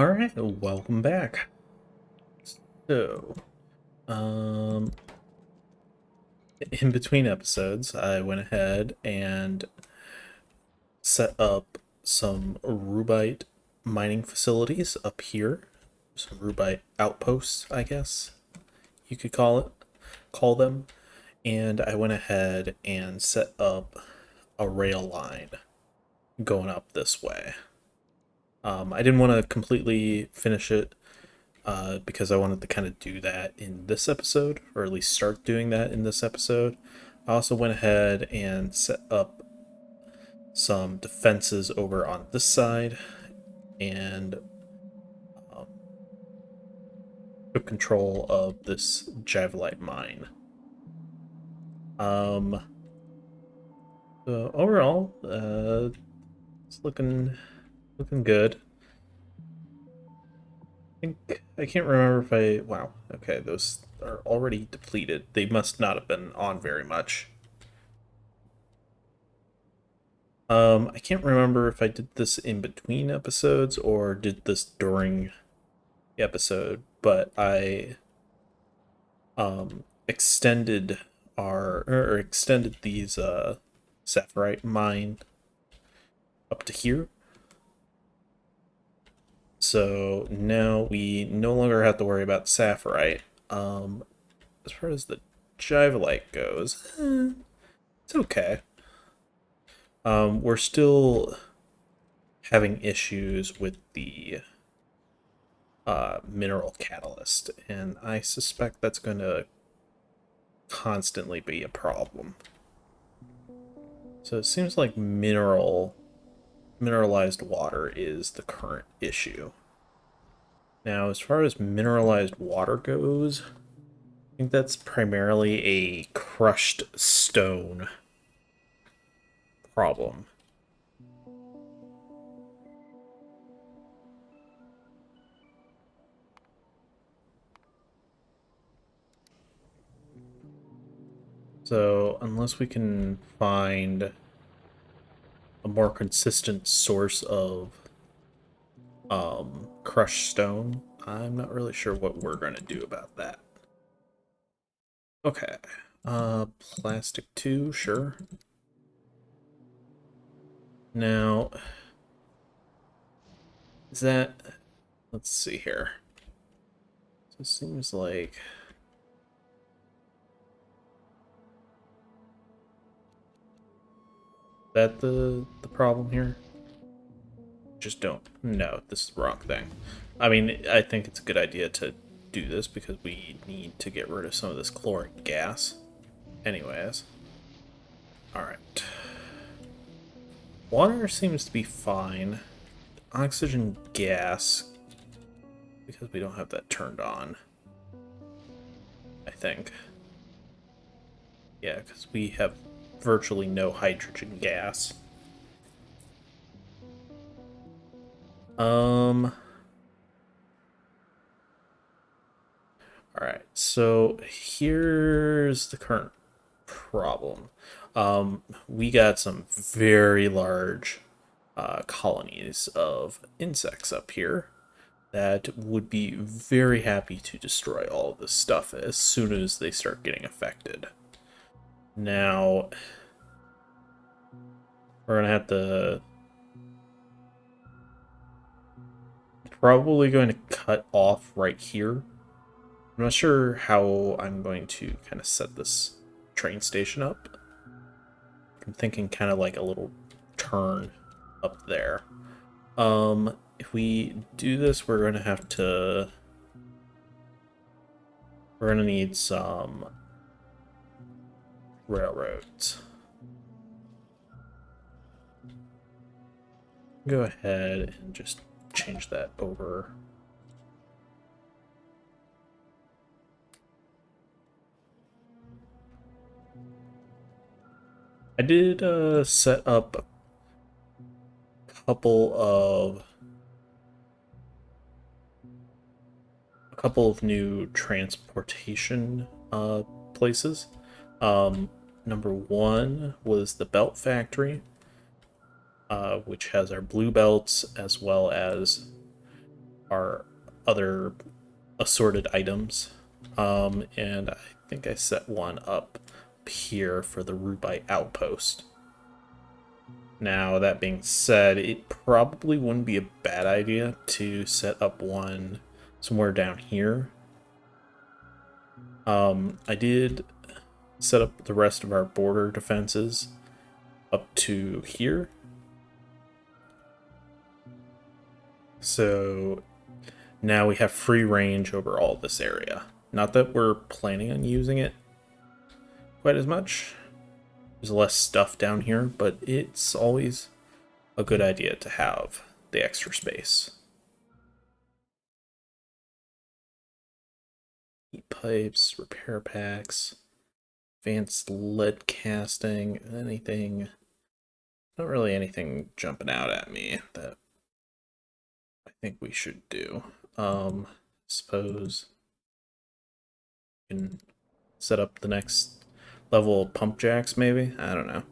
Alright, welcome back. So, um, in between episodes, I went ahead and set up some rubite mining facilities up here. Some rubite outposts, I guess you could call them. And I went ahead and set up a rail line going up this way. I didn't want to completely finish it because I wanted to kind of do that in this episode, or at least start doing that in this episode. I also went ahead and set up some defenses over on this side and um, took control of this Javelite mine. Um, so overall, it's looking good. I can't remember if wow, okay, those are already depleted. They must not have been on very much. I can't remember if I did this in between episodes or did this during the episode, but I extended extended these sapphirite mine up to here. So now we no longer have to worry about sapphirite. As far as the Jivalite goes, it's okay. We're still having issues with the mineral catalyst, and I suspect that's going to constantly be a problem. So it seems like mineralized water is the current issue. Now, as far as mineralized water goes, I think that's primarily a crushed stone problem. So, unless we can find a more consistent source of crushed stone, I'm not really sure what we're going to do about that. Okay. Plastic 2, sure. Now, is that... Let's see here. So it seems like... that the problem here? Just don't. No, this is the wrong thing. I mean, I think it's a good idea to do this because we need to get rid of some of this chlorine gas. Anyways. Alright. Water seems to be fine. Oxygen gas, because we don't have that turned on, I think. Yeah, because we have virtually no hydrogen gas. Alright, so here's the current problem. We got some very large colonies of insects up here that would be very happy to destroy all of this stuff as soon as they start getting affected. Now, we're gonna have to... probably going to cut off right here. I'm not sure how I'm going to kind of set this train station up. I'm thinking kind of like a little turn up there. If we do this, we're going to have to... we're going to need some railroads. Go ahead and just change that over. I did set up a couple of new transportation places. Number one was the belt factory, which has our blue belts as well as our other assorted items. And I think I set one up here for the Rubite outpost. Now, that being said, it probably wouldn't be a bad idea to set up one somewhere down here. I did set up the rest of our border defenses up to here. So now we have free range over all this area. Not that we're planning on using it quite as much. There's less stuff down here, but it's always a good idea to have the extra space. Heat pipes, repair packs, advanced lead casting, anything. Not really anything jumping out at me that I think we should do. Suppose we can set up the next level of pump jacks, maybe? I don't know.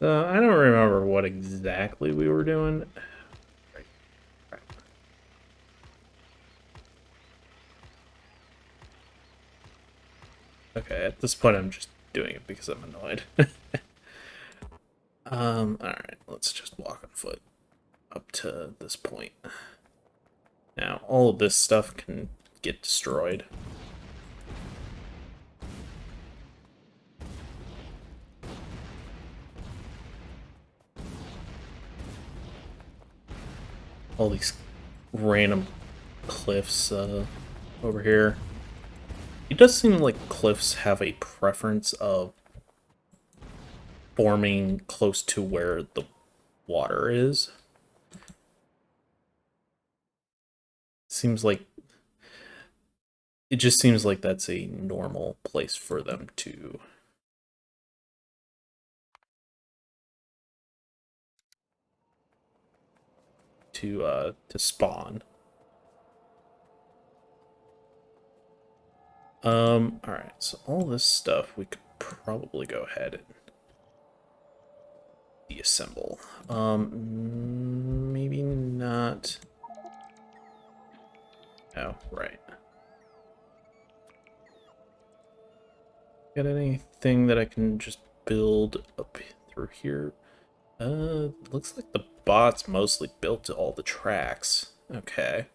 I don't remember what exactly we were doing. Okay, at this point I'm just doing it because I'm annoyed. Alright, let's just walk on foot up to this point. Now, all of this stuff can get destroyed. All these random cliffs over here. It does seem like cliffs have a preference of forming close to where the water is. It just seems like that's a normal place for them to spawn. Alright, so all this stuff we could probably go ahead and deassemble. Maybe not. Oh, right. Got anything that I can just build up through here? Looks like the bot's mostly built to all the tracks. Okay.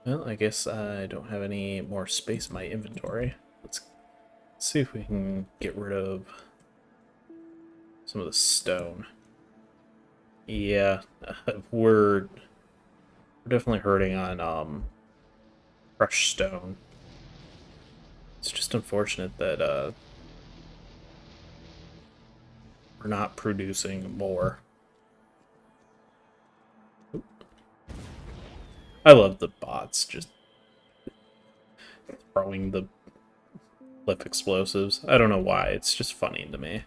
Well, I guess I don't have any more space in my inventory. Let's see if we can get rid of some of the stone. Yeah, we're definitely hurting on crushed stone. It's just unfortunate that we're not producing more. I love the bots just throwing the lip explosives. I don't know why, it's just funny to me.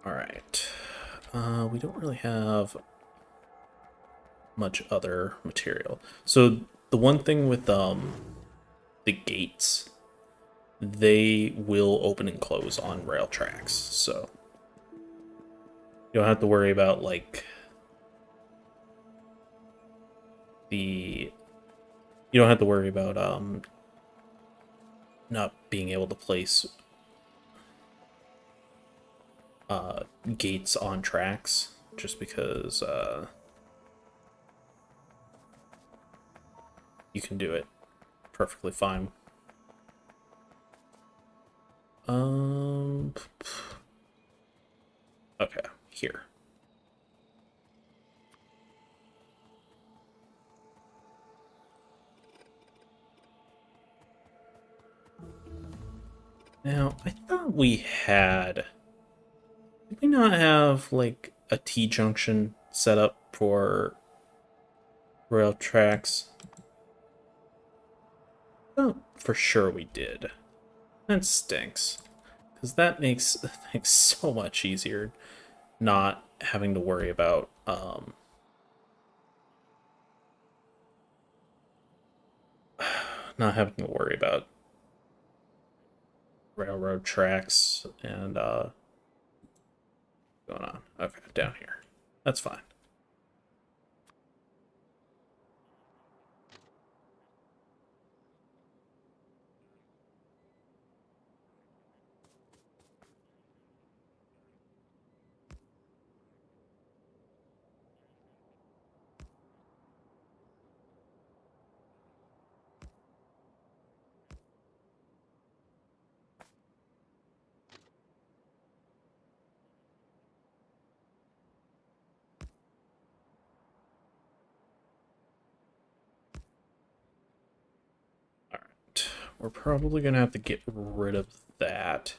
Alright. We don't really have much other material. So the one thing with the gates, they will open and close on rail tracks, so you don't have to worry about like you don't have to worry about not being able to place gates on tracks just because you can do it perfectly fine. Okay, here. Now, I thought we had... Did we not have, like, a T-junction set up for rail tracks? Oh, for sure we did. That stinks. Because that makes things so much easier not having to worry about not having to worry about railroad tracks and going on. Okay, down here. That's fine. Alright. We're probably gonna have to get rid of that.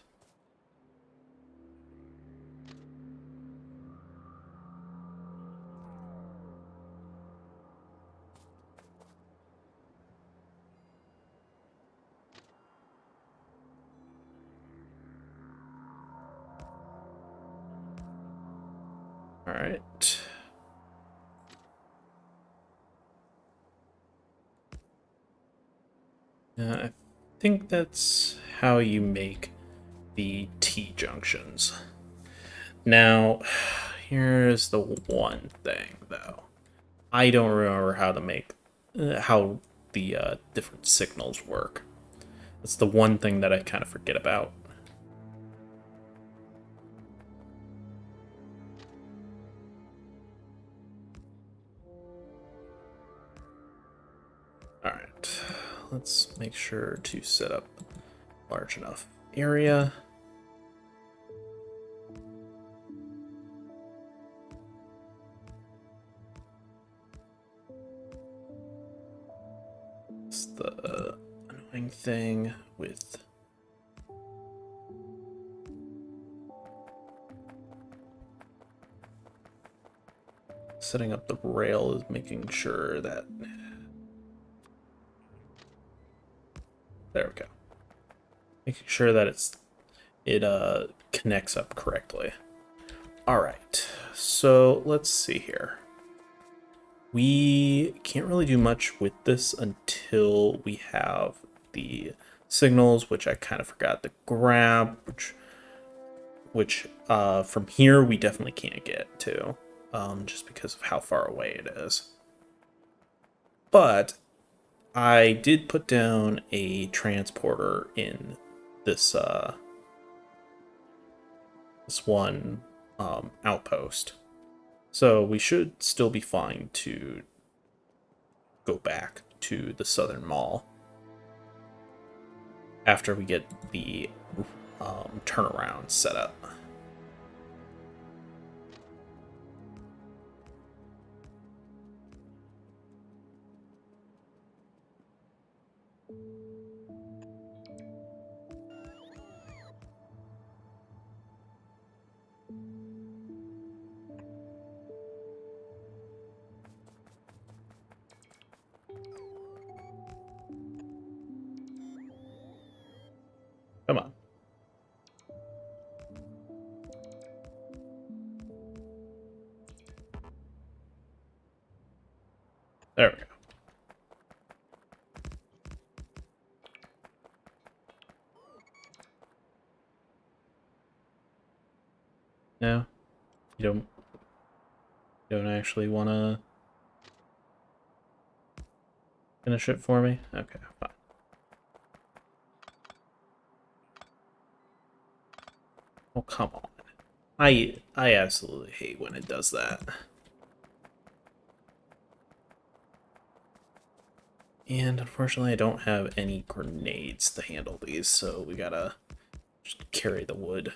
Alright. I think that's how you make the T-junctions. Now, here's the one thing, though. I don't remember how to make how the different signals work. That's the one thing that I kind of forget about. Alright, let's make sure to set up a large enough area. It's the annoying thing with setting up the rail is making sure that... There we go. Making sure that it connects up correctly. Alright, so let's see here. We can't really do much with this until we have the signals, which I kind of forgot to grab, which from here we definitely can't get to, just because of how far away it is. But I did put down a transporter in this this one outpost, so we should still be fine to go back to the southern mall after we get the turnaround set up. Come on. There we go. No, you don't actually want to finish it for me? Okay, fine. Oh, come on. I absolutely hate when it does that. And unfortunately, I don't have any grenades to handle these, so we gotta just carry the wood.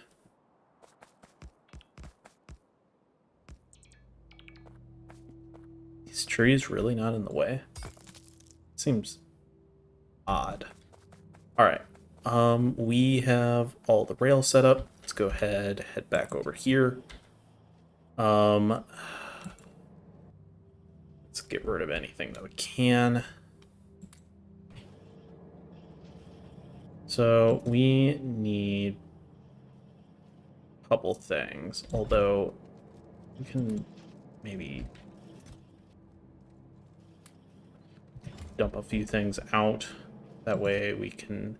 These trees really not in the way? Seems odd. Alright. We have all the rails set up. Let's go ahead, head back over here. Let's get rid of anything that we can. So we need a couple things, although we can maybe dump a few things out. That way we can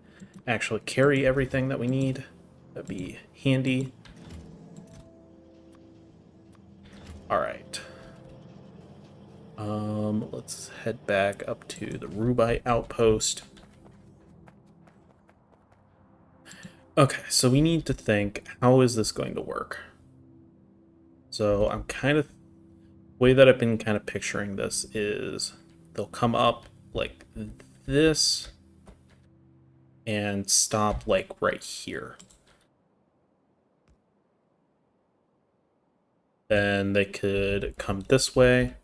actually carry everything that we need. That'd be handy. All right. Let's head back up to the Rubite outpost. Okay, so we need to think, how is this going to work? So I'm kind of, way that I've been kind of picturing this is they'll come up like this and stop like right here. Then they could come this way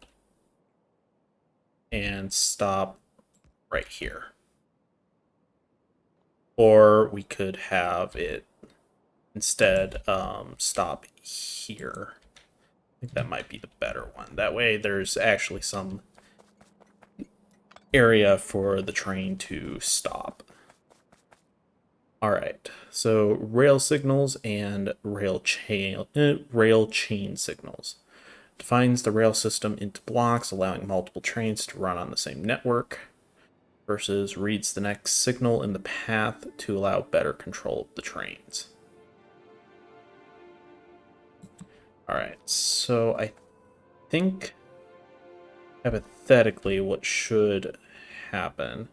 and stop right here. Or we could have it instead stop here. I think that might be the better one. That way there's actually some area for the train to stop. All right, so rail signals and rail chain signals. Defines the rail system into blocks, allowing multiple trains to run on the same network, versus reads the next signal in the path to allow better control of the trains. All right, so I think hypothetically what should happen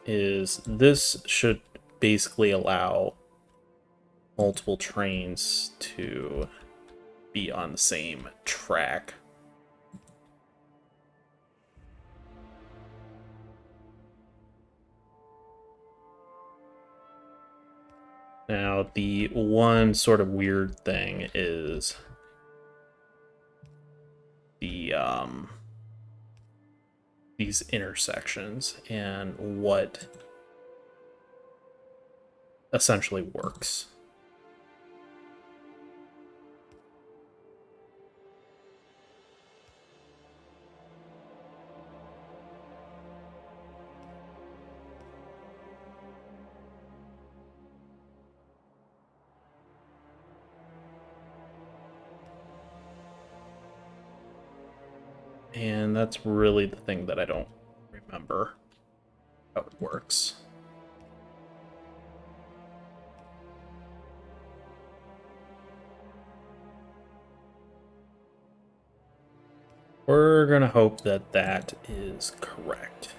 is this should basically allow multiple trains to be on the same track. Now, the one sort of weird thing is the these intersections and what essentially works. And that's really the thing that I don't remember how it works. We're gonna hope that that is correct.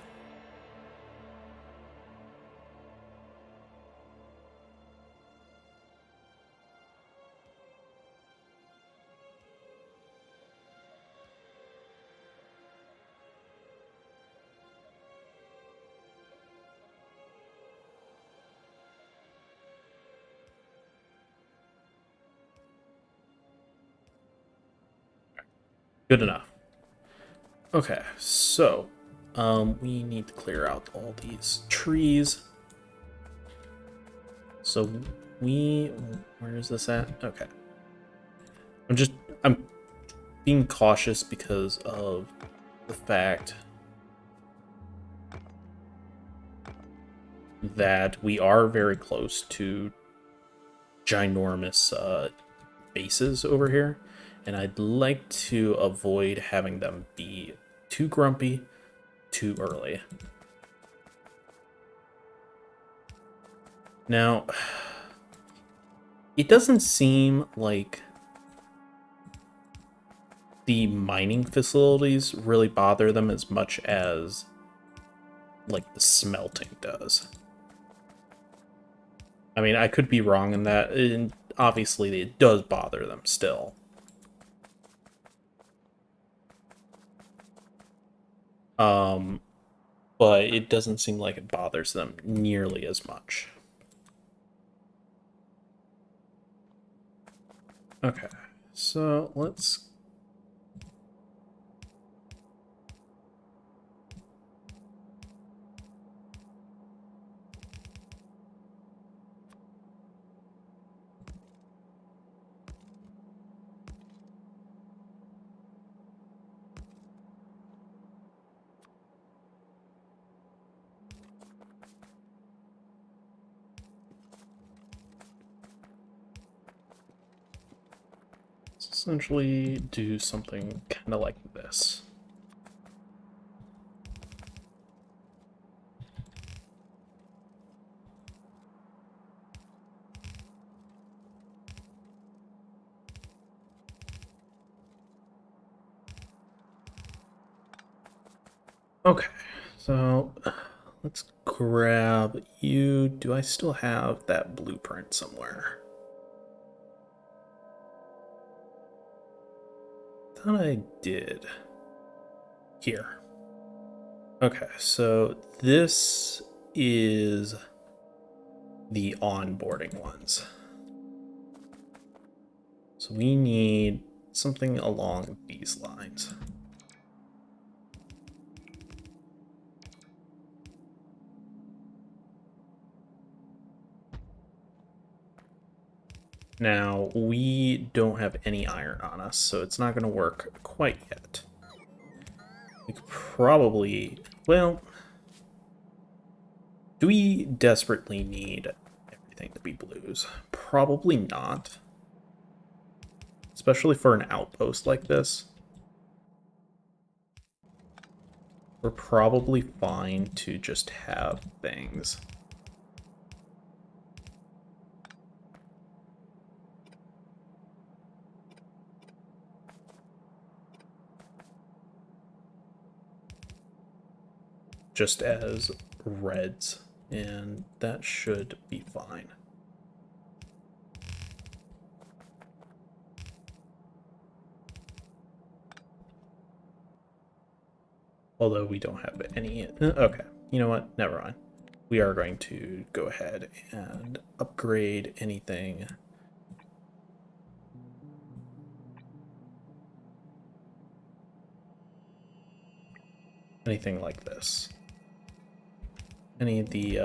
Good enough. Okay, so we need to clear out all these trees. So where is this at? Okay. I'm being cautious because of the fact that we are very close to ginormous bases over here, and I'd like to avoid having them be too grumpy too early. Now, it doesn't seem like the mining facilities really bother them as much as like the smelting does. I mean, I could be wrong in that, and obviously it does bother them still. But it doesn't seem like it bothers them nearly as much. Okay, so let's Let's essentially do something kind of like this. Okay, so let's grab you. Do I still have that blueprint somewhere? Thought I did. Here. Okay, so this is the onboarding ones. So we need something along these lines. Now, we don't have any iron on us, so it's not going to work quite yet. We could probably... Well... Do we desperately need everything to be blues? Probably not. Especially for an outpost like this. We're probably fine to just have things. Just as reds, and that should be fine. Although we don't have any. Okay, you know what? Never mind. We are going to go ahead and upgrade anything. Anything like this. Any of the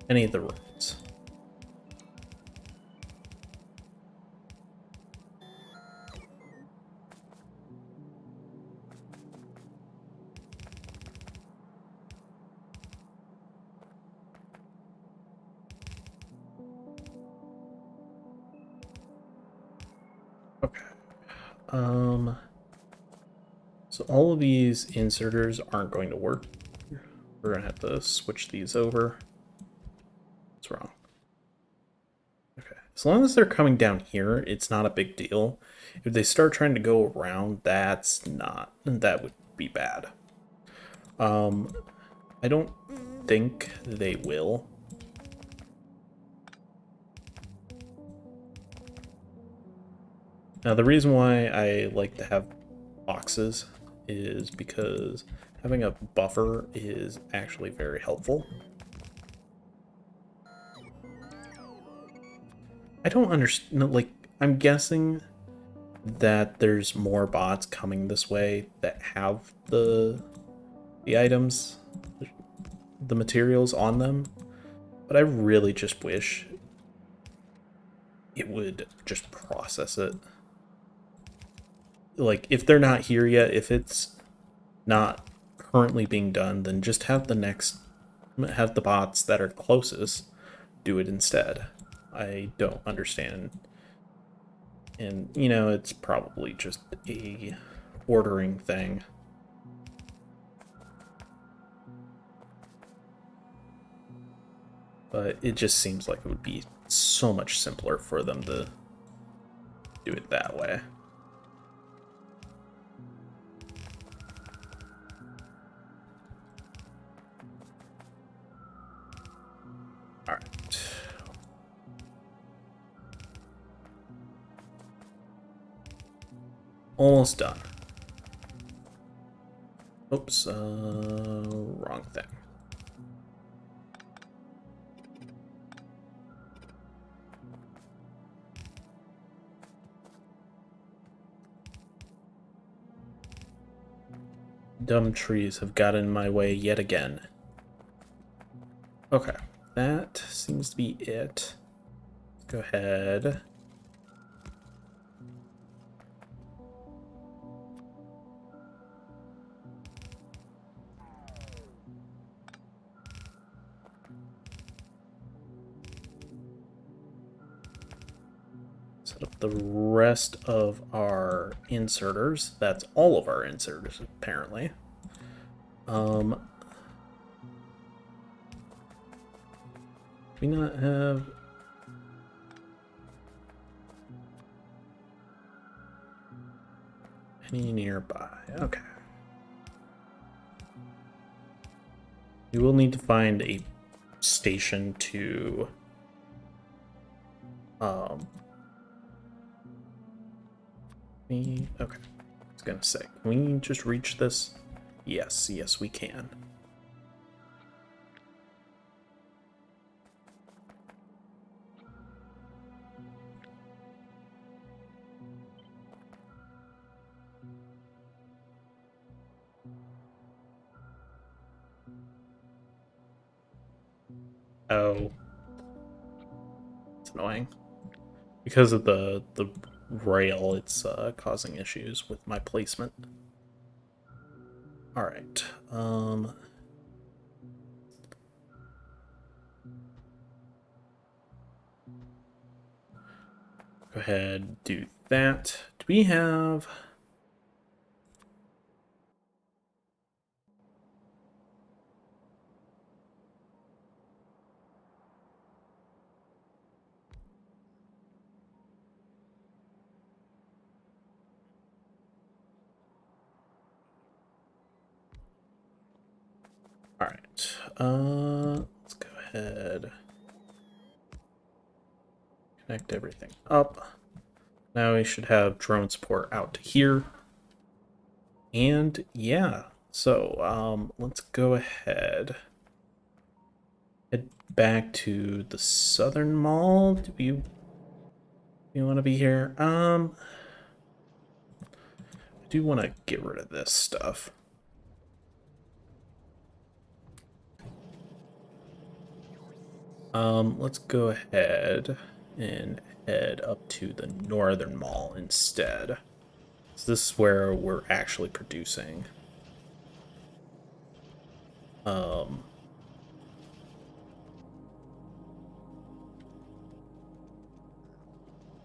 roads. Okay. So all of these inserters aren't going to work. We're gonna have to switch these over. What's wrong? Okay. As long as they're coming down here, it's not a big deal. If they start trying to go around, that would be bad. I don't think they will. Now, the reason why I like to have boxes is because having a buffer is actually very helpful. I don't understand, like, I'm guessing that there's more bots coming this way that have the items, the materials on them, but I really just wish it would just process it. Like, if they're not here yet, if it's not currently being done, then just have the bots that are closest do it instead. I don't understand. And, you know, it's probably just a ordering thing. But it just seems like it would be so much simpler for them to do it that way. All right. Almost done. Oops, wrong thing. Dumb trees have gotten in my way yet again. Okay, that seems to be it. Go ahead. Set up the rest of our inserters. That's all of our inserters, apparently. Do we not have... any nearby? Okay. We will need to find a station to... okay. I was gonna say, can we just reach this? Yes, yes, we can. Oh. It's annoying. Because of the rail, it's causing issues with my placement. Alright. Go ahead, do that. Do we have... Alright. Let's go ahead. Connect everything up. Now we should have drone support out to here. And yeah, so let's go ahead. Head back to the southern mall. Do you want to be here? I do want to get rid of this stuff. Let's go ahead and head up to the northern mall instead. So this is where we're actually producing.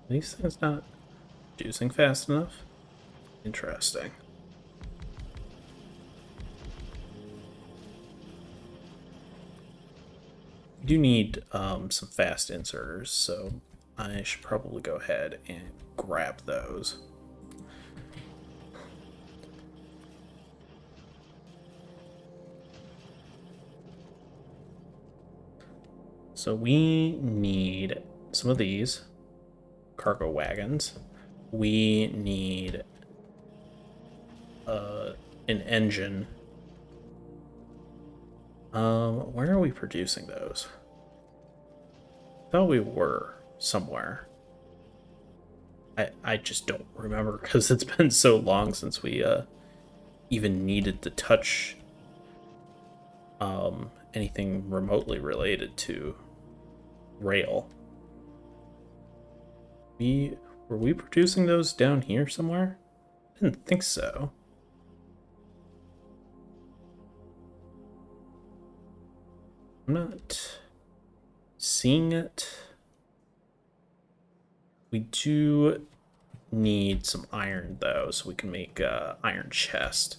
These things not producing fast enough? Interesting. We do need some fast inserters, so I should probably go ahead and grab those. So we need some of these cargo wagons. We need an engine. Where are we producing those? I thought we were somewhere. I just don't remember because it's been so long since we even needed to touch anything remotely related to rail. Were we producing those down here somewhere? I didn't think so. I'm not seeing it. We do need some iron though, so we can make iron chest.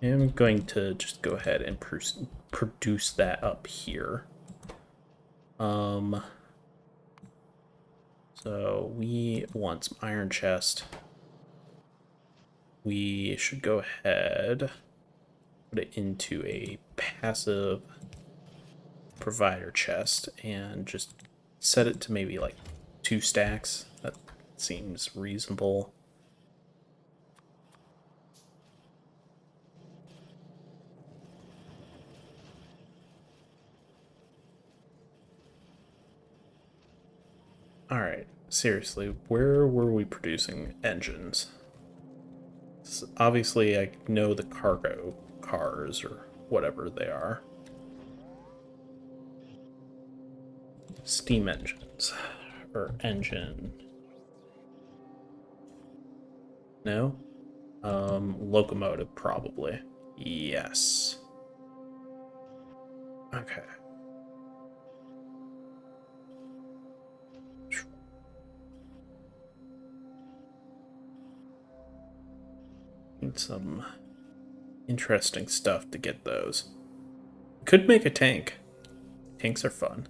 I'm going to just go ahead and produce that up here. So we want some iron chest. We should go ahead, put it into a passive provider chest and just set it to maybe like 2 stacks. That seems reasonable. Alright, seriously, where were we producing engines? So obviously, I know the cargo cars or whatever they are. Steam engines. Or engine. No? Locomotive, probably. Yes. Okay. Need some interesting stuff to get those. Could make a tank. Tanks are fun.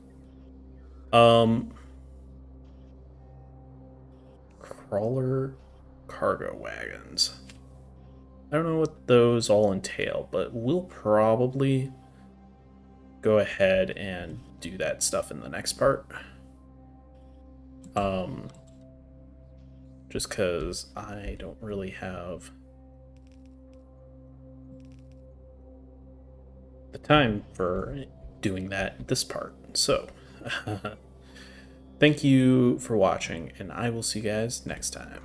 Crawler cargo wagons. I don't know what those all entail, but we'll probably go ahead and do that stuff in the next part. Just because I don't really have the time for doing that this part. So, thank you for watching, and I will see you guys next time.